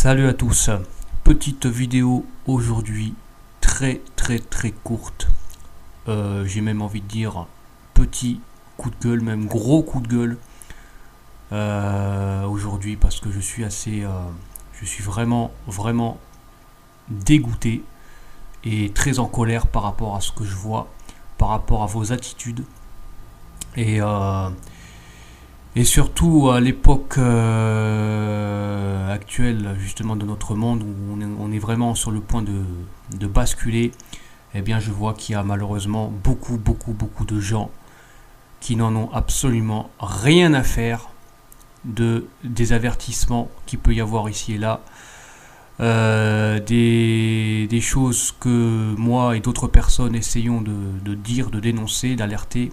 Salut à tous, petite vidéo aujourd'hui très courte, j'ai même envie de dire petit coup de gueule, même gros coup de gueule aujourd'hui parce que je suis vraiment dégoûté et très en colère par rapport à ce que je vois, par rapport à vos attitudes et surtout à l'époque actuelle justement de notre monde où on est vraiment sur le point de basculer. Eh bien je vois qu'il y a malheureusement beaucoup de gens qui n'en ont absolument rien à faire des avertissements qu'il peut y avoir ici et là, des choses que moi et d'autres personnes essayons de dire, de dénoncer, d'alerter.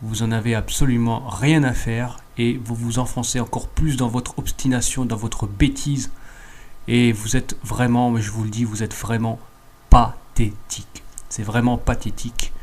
Vous en avez absolument rien à faire et vous vous enfoncez encore plus dans votre obstination, dans votre bêtise. Et vous êtes vraiment, mais je vous le dis, vous êtes vraiment pathétique. C'est vraiment pathétique.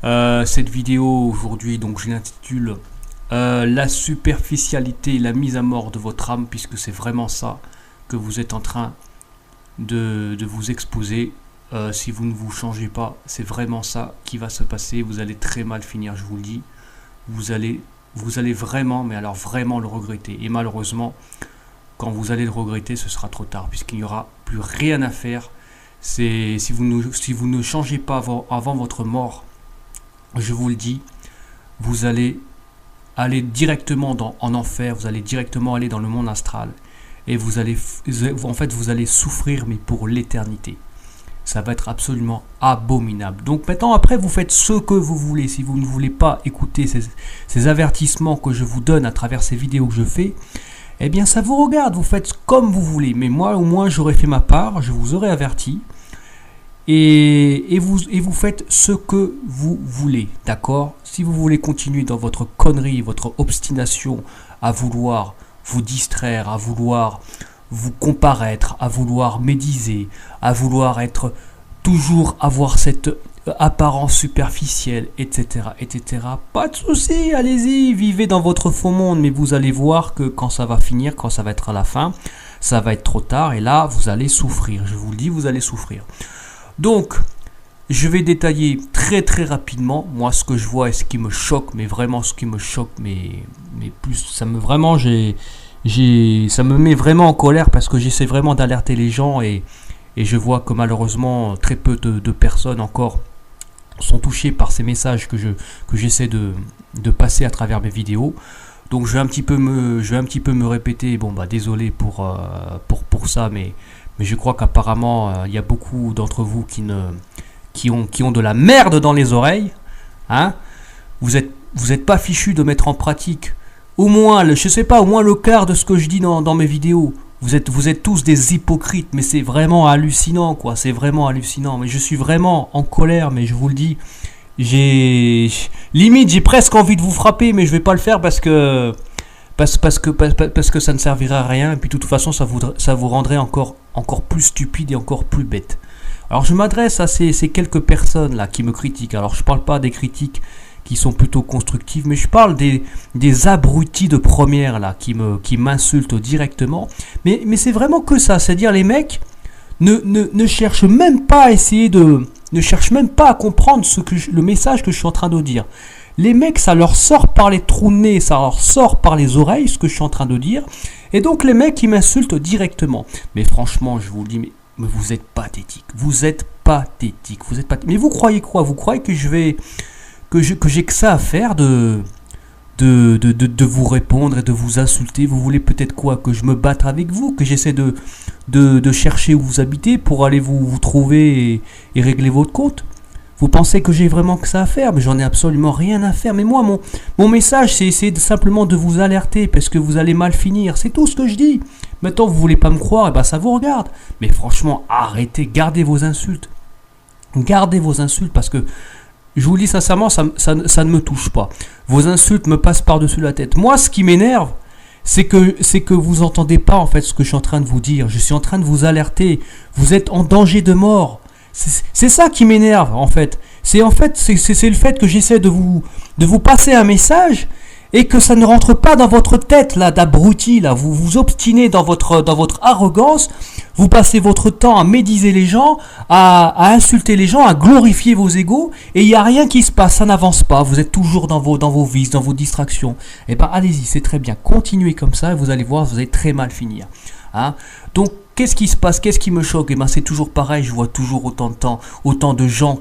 Cette vidéo aujourd'hui, donc je l'intitule la superficialité, la mise à mort de votre âme, puisque c'est vraiment ça que vous êtes en train de vous exposer. Si vous ne vous changez pas, c'est vraiment ça qui va se passer. Vous allez très mal finir, je vous le dis. Vous allez vraiment, mais alors vraiment le regretter. Et malheureusement, quand vous allez le regretter, ce sera trop tard, puisqu'il n'y aura plus rien à faire. Si vous ne changez pas avant votre mort, je vous le dis, vous allez aller directement en enfer, vous allez directement aller dans le monde astral. Et vous allez souffrir, mais pour l'éternité. Ça va être absolument abominable. Donc maintenant, après, vous faites ce que vous voulez. Si vous ne voulez pas écouter ces avertissements que je vous donne à travers ces vidéos que je fais, eh bien, ça vous regarde. Vous faites comme vous voulez. Mais moi, au moins, j'aurais fait ma part. Je vous aurais averti. Et vous faites ce que vous voulez. D'accord ? Si vous voulez continuer dans votre connerie, votre obstination à vouloir vous distraire, à vouloir vous comparaître, à vouloir médiser, à vouloir toujours avoir cette apparence superficielle, etc., pas de souci, allez-y, vivez dans votre faux monde, mais vous allez voir que quand ça va finir, quand ça va être à la fin, ça va être trop tard, et là, vous allez souffrir, je vous le dis, vous allez souffrir. Donc, je vais détailler très rapidement, moi, ce que je vois et ce qui me choque, mais vraiment, ce qui me choque, mais plus, ça me met vraiment en colère parce que j'essaie vraiment d'alerter les gens et je vois que malheureusement très peu de personnes encore sont touchées par ces messages que j'essaie de passer à travers mes vidéos. Donc je vais un petit peu me répéter. Bon bah désolé pour ça, mais je crois qu'apparemment il y a beaucoup d'entre vous qui ont de la merde dans les oreilles. Hein, vous êtes pas fichus de mettre en pratique au moins le quart de ce que je dis dans mes vidéos. Vous êtes tous des hypocrites, mais c'est vraiment hallucinant, quoi. C'est vraiment hallucinant. Mais je suis vraiment en colère, mais je vous le dis. J'ai presque envie de vous frapper, mais je vais pas le faire parce que ça ne servira à rien. Et puis de toute façon, ça vous rendrait encore plus stupide et encore plus bête. Alors je m'adresse à ces quelques personnes là qui me critiquent. Alors je parle pas des critiques qui sont plutôt constructives, mais je parle des abrutis de première là qui m'insultent directement. Mais c'est vraiment que ça, c'est-à-dire les mecs ne cherchent même pas à ne cherchent même pas à comprendre le message que je suis en train de dire. Les mecs, ça leur sort par les trous de nez, ça leur sort par les oreilles ce que je suis en train de dire, et donc les mecs ils m'insultent directement. Mais franchement, je vous le dis, mais vous êtes pathétique, Mais vous croyez quoi ? Vous croyez que j'ai que ça à faire de vous répondre et de vous insulter? Vous voulez peut-être quoi? Que je me batte avec vous? Que j'essaie de chercher où vous habitez pour aller vous trouver et régler votre compte? Vous pensez que j'ai vraiment que ça à faire? Mais j'en ai absolument rien à faire. Mais moi, mon message, c'est essayer simplement de vous alerter parce que vous allez mal finir. C'est tout ce que je dis. Maintenant, vous voulez pas me croire, et ben ça vous regarde. Mais franchement, arrêtez, gardez vos insultes. Gardez vos insultes parce que je vous le dis sincèrement, ça ne me touche pas. Vos insultes me passent par-dessus la tête. Moi, ce qui m'énerve, c'est que vous entendez pas en fait ce que je suis en train de vous dire. Je suis en train de vous alerter. Vous êtes en danger de mort. C'est ça qui m'énerve en fait. C'est le fait que j'essaie de vous passer un message et que ça ne rentre pas dans votre tête là d'abruti là, vous vous obstinez dans votre arrogance, vous passez votre temps à médiser les gens, à insulter les gens, à glorifier vos égos, et il n'y a rien qui se passe, ça n'avance pas, vous êtes toujours dans vos vices, dans vos distractions. Eh ben allez-y, c'est très bien, continuez comme ça et vous allez voir, vous allez très mal finir. Hein? Donc qu'est-ce qui se passe, qu'est-ce qui me choque? Eh ben c'est toujours pareil, je vois toujours autant de gens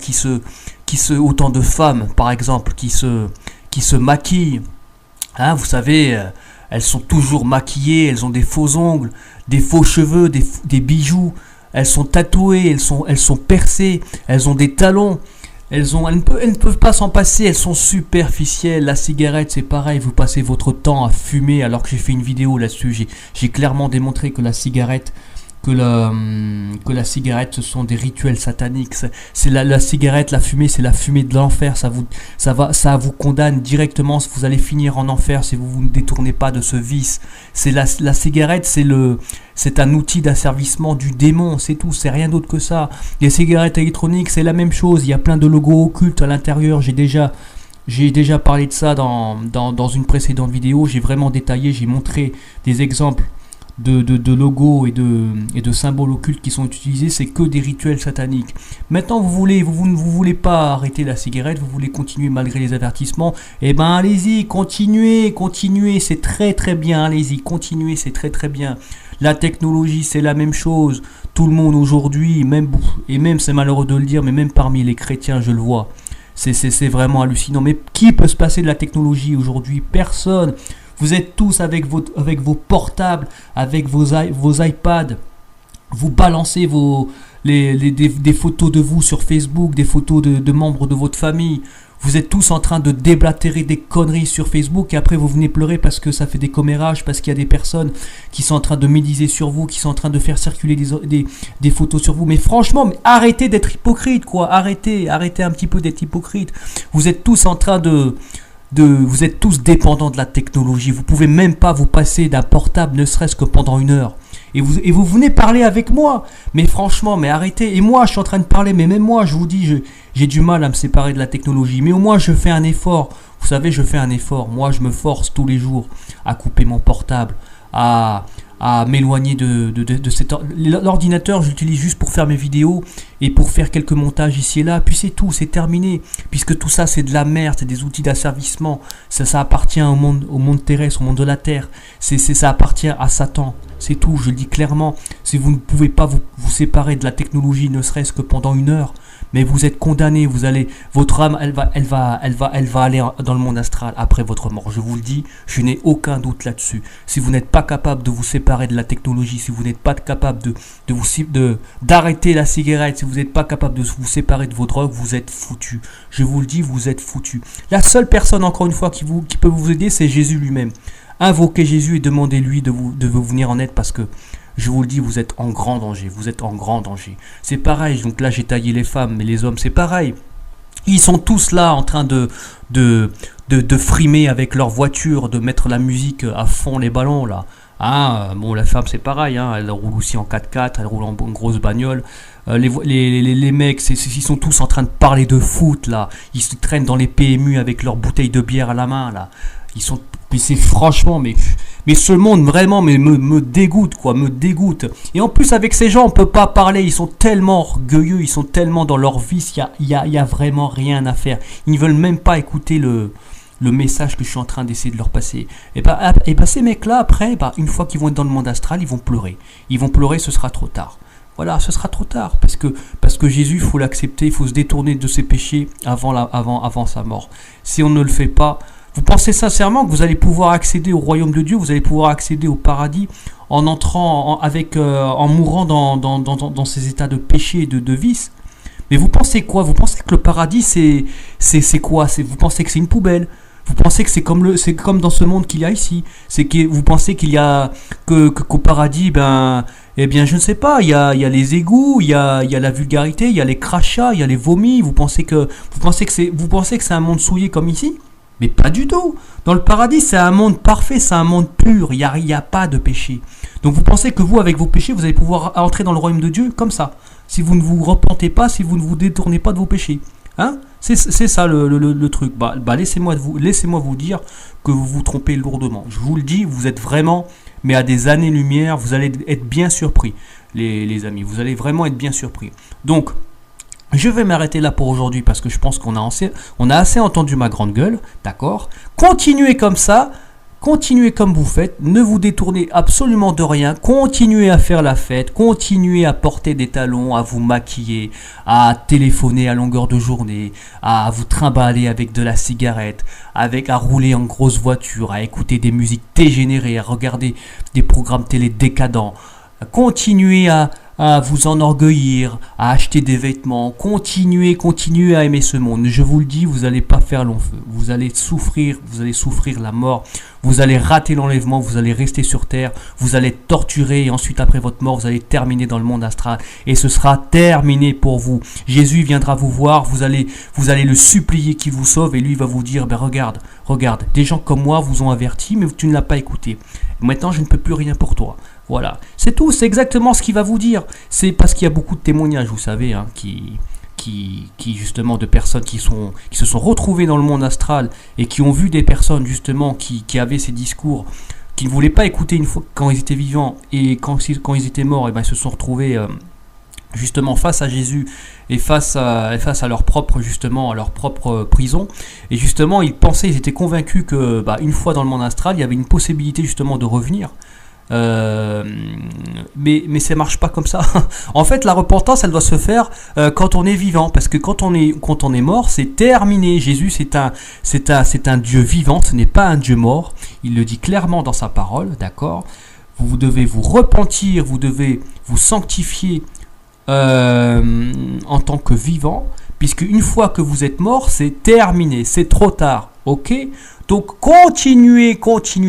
autant de femmes par exemple qui se maquillent. Hein, vous savez, elles sont toujours maquillées, elles ont des faux ongles, des faux cheveux, des bijoux, elles sont tatouées, elles sont percées, elles ont des talons, elles ne peuvent pas s'en passer, elles sont superficielles. La cigarette, c'est pareil, vous passez votre temps à fumer, alors que j'ai fait une vidéo là-dessus, j'ai clairement démontré que la cigarette, ce sont des rituels sataniques. C'est la cigarette, la fumée, c'est la fumée de l'enfer. Ça vous condamne directement. Vous allez finir en enfer si vous ne détournez pas de ce vice. C'est la cigarette, c'est un outil d'asservissement du démon. C'est tout. C'est rien d'autre que ça. Les cigarettes électroniques, c'est la même chose. Il y a plein de logos occultes à l'intérieur. J'ai déjà parlé de ça dans une précédente vidéo. J'ai vraiment détaillé. J'ai montré des exemples de logos et de symboles occultes qui sont utilisés. C'est que des rituels sataniques. Maintenant vous ne voulez pas arrêter la cigarette, vous voulez continuer malgré les avertissements, et ben allez-y, continuez, c'est très très bien, allez-y, continuez, c'est très très bien. La technologie, c'est la même chose. Tout le monde aujourd'hui, même c'est malheureux de le dire, mais même parmi les chrétiens, je le vois, c'est vraiment hallucinant. Mais qui peut se passer de la technologie aujourd'hui? Personne. Vous êtes tous avec vos portables, avec vos iPads. Vous balancez des photos de vous sur Facebook, des photos de membres de votre famille. Vous êtes tous en train de déblatérer des conneries sur Facebook et après vous venez pleurer parce que ça fait des commérages, parce qu'il y a des personnes qui sont en train de médiser sur vous, qui sont en train de faire circuler des photos sur vous. Mais franchement, arrêtez d'être hypocrite, quoi. Arrêtez un petit peu d'être hypocrite. Vous êtes tous en train vous êtes tous dépendants de la technologie. Vous pouvez même pas vous passer d'un portable, ne serait-ce que pendant 1 heure. Et vous venez parler avec moi. Mais franchement, mais arrêtez. Et moi, je suis en train de parler, mais même moi, je vous dis, j'ai du mal à me séparer de la technologie. Mais au moins, je fais un effort. Vous savez, je fais un effort. Moi, je me force tous les jours à couper mon portable, à m'éloigner de cet l'ordinateur. Je l'utilise juste pour faire mes vidéos et pour faire quelques montages ici et là, puis c'est tout, c'est terminé, puisque tout ça c'est de la merde, c'est des outils d'asservissement, ça appartient au monde terrestre, au monde de la terre, ça appartient à Satan, c'est tout, je le dis clairement. Si vous ne pouvez pas vous séparer de la technologie, ne serait-ce que pendant 1 heure, mais vous êtes condamné, votre âme, elle va aller dans le monde astral après votre mort. Je vous le dis, je n'ai aucun doute là-dessus. Si vous n'êtes pas capable de vous séparer de la technologie, si vous n'êtes pas capable d'arrêter la cigarette, si vous n'êtes pas capable de vous séparer de vos drogues, vous êtes foutu. Je vous le dis, vous êtes foutu. La seule personne, encore une fois, qui peut vous aider, c'est Jésus lui-même. Invoquez Jésus et demandez-lui de vous venir en aide, parce que je vous le dis, vous êtes en grand danger, C'est pareil, donc là j'ai taillé les femmes, mais les hommes c'est pareil. Ils sont tous là en train de frimer avec leur voiture, de mettre la musique à fond, les ballons là. Bon, la femme c'est pareil, elle roule aussi en 4x4, elle roule en grosse bagnole. Les mecs, ils sont tous en train de parler de foot là. Ils se traînent dans les PMU avec leur bouteille de bière à la main là. Mais c'est franchement, mais ce monde vraiment me dégoûte, quoi, me dégoûte. Et en plus avec ces gens on peut pas parler, ils sont tellement orgueilleux, ils sont tellement dans leur vice, il y a vraiment rien à faire. Ils ne veulent même pas écouter le message que je suis en train d'essayer de leur passer. Et bah ces mecs-là, après, une fois qu'ils vont être dans le monde astral, ils vont pleurer. Ce sera trop tard. Voilà, ce sera trop tard, parce que Jésus, il faut l'accepter, il faut se détourner de ses péchés avant sa mort. Si on ne le fait pas, vous pensez sincèrement que vous allez pouvoir accéder au royaume de Dieu, vous allez pouvoir accéder au paradis en entrant en mourant dans ces états de péché et de vice? Mais vous pensez quoi? Vous pensez que le paradis c'est quoi? Vous pensez que c'est une poubelle? Vous pensez que c'est comme dans ce monde qu'il y a ici? Vous pensez qu'il y a qu'au paradis, eh bien je ne sais pas, il y a les égouts, il y a la vulgarité, il y a les crachats, il y a les vomis. Vous pensez que c'est un monde souillé comme ici? Mais pas du tout. Dans le paradis, c'est un monde parfait, c'est un monde pur, il y a pas de péché. Donc vous pensez que vous, avec vos péchés, vous allez pouvoir entrer dans le royaume de Dieu comme ça, si vous ne vous repentez pas, si vous ne vous détournez pas de vos péchés? Hein? C'est ça le truc. Laissez-moi vous dire que vous vous trompez lourdement. Je vous le dis, vous êtes vraiment, mais à des années-lumière, vous allez être bien surpris, les amis. Vous allez vraiment être bien surpris. Donc, je vais m'arrêter là pour aujourd'hui parce que je pense on a assez entendu ma grande gueule, d'accord? Continuez comme ça. Continuez comme vous faites, ne vous détournez absolument de rien, continuez à faire la fête, continuez à porter des talons, à vous maquiller, à téléphoner à longueur de journée, à vous trimballer avec de la cigarette, à rouler en grosse voiture, à écouter des musiques dégénérées, à regarder des programmes télé décadents. Continuez à vous enorgueillir, à acheter des vêtements, continuez à aimer ce monde. Je vous le dis, vous n'allez pas faire long feu. Vous allez souffrir la mort, vous allez rater l'enlèvement, vous allez rester sur terre, vous allez être torturé et ensuite après votre mort, vous allez terminer dans le monde astral et ce sera terminé pour vous. Jésus viendra vous voir, vous allez le supplier qu'il vous sauve et lui va vous dire, regarde, des gens comme moi vous ont averti mais tu ne l'as pas écouté. Maintenant, je ne peux plus rien pour toi. Voilà, c'est tout, c'est exactement ce qu'il va vous dire. C'est parce qu'il y a beaucoup de témoignages, vous savez, hein, qui justement de personnes qui se sont retrouvées dans le monde astral et qui ont vu des personnes justement qui avaient ces discours, qui ne voulaient pas écouter une fois quand ils étaient vivants et quand ils étaient morts, et ben ils se sont retrouvés justement face à Jésus et face à leur propre prison. Et justement, ils étaient convaincus que une fois dans le monde astral, il y avait une possibilité justement de revenir. Mais ça marche pas comme ça. En fait, la repentance, elle doit se faire quand on est vivant, parce que quand on est mort, c'est terminé. Jésus, c'est un Dieu vivant, ce n'est pas un Dieu mort. Il le dit clairement dans sa parole, d'accord. Vous devez vous repentir, vous devez vous sanctifier en tant que vivant, puisque une fois que vous êtes mort, c'est terminé, c'est trop tard. Ok? Donc continuez.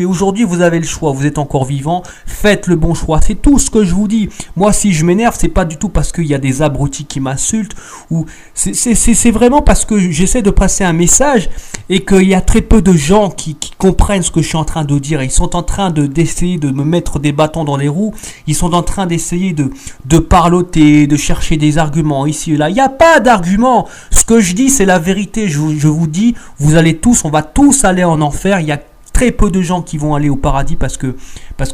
Aujourd'hui, vous avez le choix. Vous êtes encore vivant. Faites le bon choix. C'est tout ce que je vous dis. Moi, si je m'énerve, c'est pas du tout parce qu'il y a des abrutis qui m'insultent ou c'est vraiment parce que j'essaie de passer un message et qu'il y a très peu de gens qui comprennent ce que je suis en train de dire. Ils sont en train d'essayer de me mettre des bâtons dans les roues. Ils sont en train d'essayer de parloter, de chercher des arguments ici et là. Il n'y a pas d'arguments. Ce que je dis, c'est la vérité. Je vous dis, on va tous aller en enfer. Il y a très peu de gens qui vont aller au paradis parce que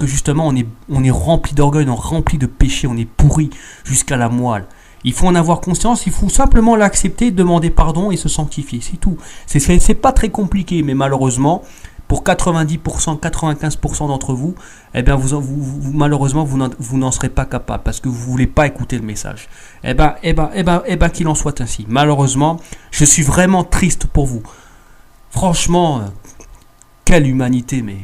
justement on est rempli d'orgueil, on est rempli de péché, on est pourri jusqu'à la moelle. Il faut en avoir conscience, il faut simplement l'accepter, demander pardon et se sanctifier, c'est tout. C'est pas très compliqué, mais malheureusement, pour 90%, 95% d'entre vous, eh bien malheureusement vous n'en serez pas capable parce que vous voulez pas écouter le message. Eh ben qu'il en soit ainsi. Malheureusement, je suis vraiment triste pour vous. Franchement, quelle humanité, mais...